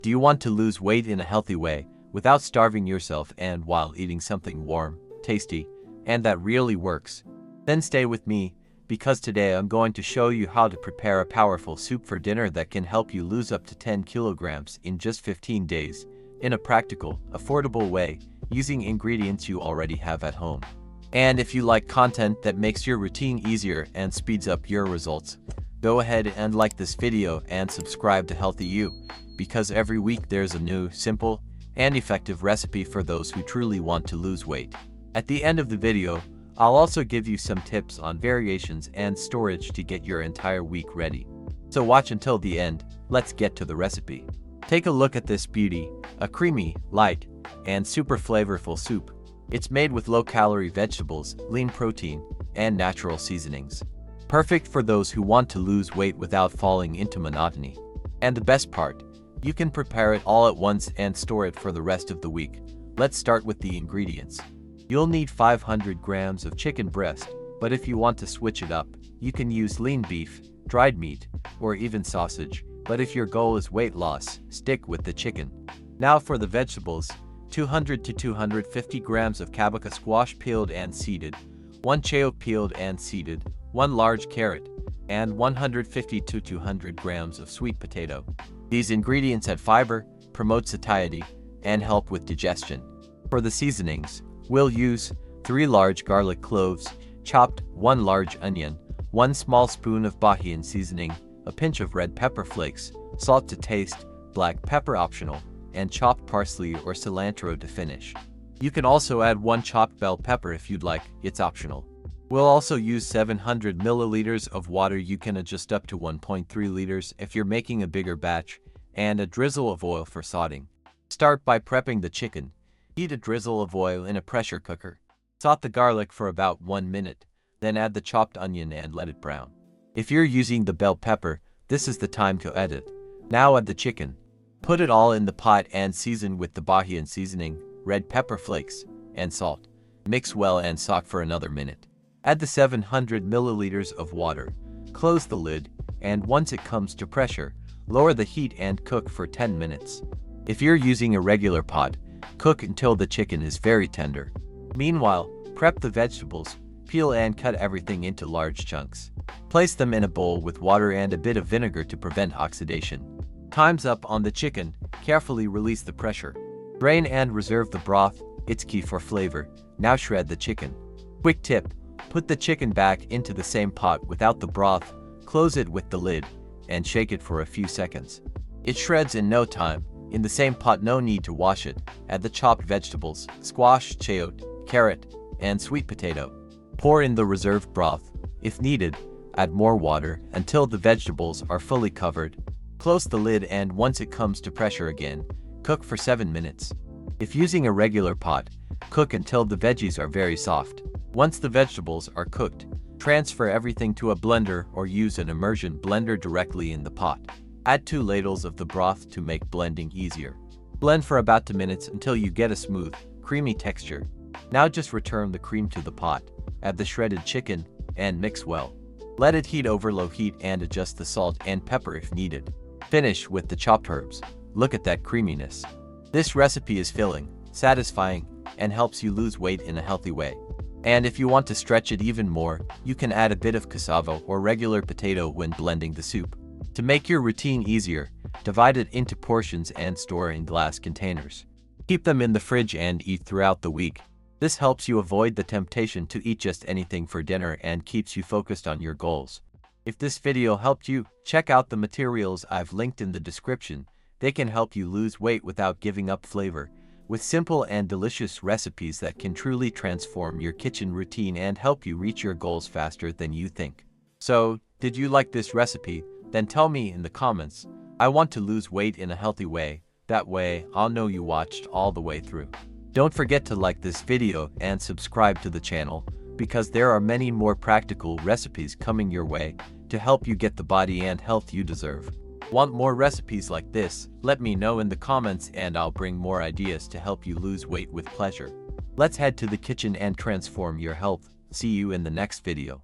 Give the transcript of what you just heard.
Do you want to lose weight in a healthy way, without starving yourself and while eating something warm, tasty, and that really works? Then stay with me, because today I'm going to show you how to prepare a powerful soup for dinner that can help you lose up to 10 kilograms in just 15 days, in a practical, affordable way, using ingredients you already have at home. And if you like content that makes your routine easier and speeds up your results, go ahead and like this video and subscribe to Healthy You, because every week there's a new, simple, and effective recipe for those who truly want to lose weight. At the end of the video, I'll also give you some tips on variations and storage to get your entire week ready. So watch until the end. Let's get to the recipe. Take a look at this beauty, a creamy, light, and super flavorful soup. It's made with low-calorie vegetables, lean protein, and natural seasonings. Perfect for those who want to lose weight without falling into monotony. And the best part, you can prepare it all at once and store it for the rest of the week. Let's start with the ingredients. You'll need 500 grams of chicken breast, but if you want to switch it up, you can use lean beef, dried meat, or even sausage. But if your goal is weight loss, stick with the chicken. Now for the vegetables, 200 to 250 grams of kabocha squash peeled and seeded, 1 chao peeled and seeded, 1 large carrot, and 150 to 200 grams of sweet potato. These ingredients add fiber, promote satiety, and help with digestion. For the seasonings, we'll use 3 large garlic cloves, chopped, 1 large onion, 1 small spoon of Bahian seasoning, a pinch of red pepper flakes, salt to taste, black pepper optional, and chopped parsley or cilantro to finish. You can also add 1 chopped bell pepper if you'd like, it's optional. We'll also use 700 milliliters of water. You can adjust up to 1.3 liters if you're making a bigger batch, and a drizzle of oil for sauteing. Start by prepping the chicken. Heat a drizzle of oil in a pressure cooker. Saute the garlic for about 1 minute, then add the chopped onion and let it brown. If you're using the bell pepper, this is the time to add it. Now add the chicken. Put it all in the pot and season with the Bahian seasoning, red pepper flakes, and salt. Mix well and soak for another minute. Add the 700 milliliters of water. Close the lid, and once it comes to pressure, lower the heat and cook for 10 minutes. If you're using a regular pot, cook until the chicken is very tender. Meanwhile, prep the vegetables, peel and cut everything into large chunks. Place them in a bowl with water and a bit of vinegar to prevent oxidation. Time's up on the chicken, carefully release the pressure. Drain and reserve the broth, it's key for flavor. Now shred the chicken. Quick tip, put the chicken back into the same pot without the broth, close it with the lid, and shake it for a few seconds. It shreds in no time. In the same pot, no need to wash it. Add the chopped vegetables, squash, chayote, carrot, and sweet potato. Pour in the reserved broth. If needed, add more water until the vegetables are fully covered. Close the lid and once it comes to pressure again, cook for 7 minutes. If using a regular pot, cook until the veggies are very soft. Once the vegetables are cooked, transfer everything to a blender or use an immersion blender directly in the pot. Add 2 ladles of the broth to make blending easier. Blend for about 2 minutes until you get a smooth, creamy texture. Now just return the cream to the pot, add the shredded chicken, and mix well. Let it heat over low heat and adjust the salt and pepper if needed. Finish with the chopped herbs. Look at that creaminess. This recipe is filling, satisfying, and helps you lose weight in a healthy way. And if you want to stretch it even more, you can add a bit of cassava or regular potato when blending the soup. To make your routine easier, divide it into portions and store in glass containers. Keep them in the fridge and eat throughout the week. This helps you avoid the temptation to eat just anything for dinner and keeps you focused on your goals. If this video helped you, check out the materials I've linked in the description. They can help you lose weight without giving up flavor, with simple and delicious recipes that can truly transform your kitchen routine and help you reach your goals faster than you think. So, did you like this recipe? Then tell me in the comments. I want to lose weight in a healthy way. That way, I'll know you watched all the way through. Don't forget to like this video and subscribe to the channel, because there are many more practical recipes coming your way to help you get the body and health you deserve. Want more recipes like this? Let me know in the comments and I'll bring more ideas to help you lose weight with pleasure. Let's head to the kitchen and transform your health. See you in the next video.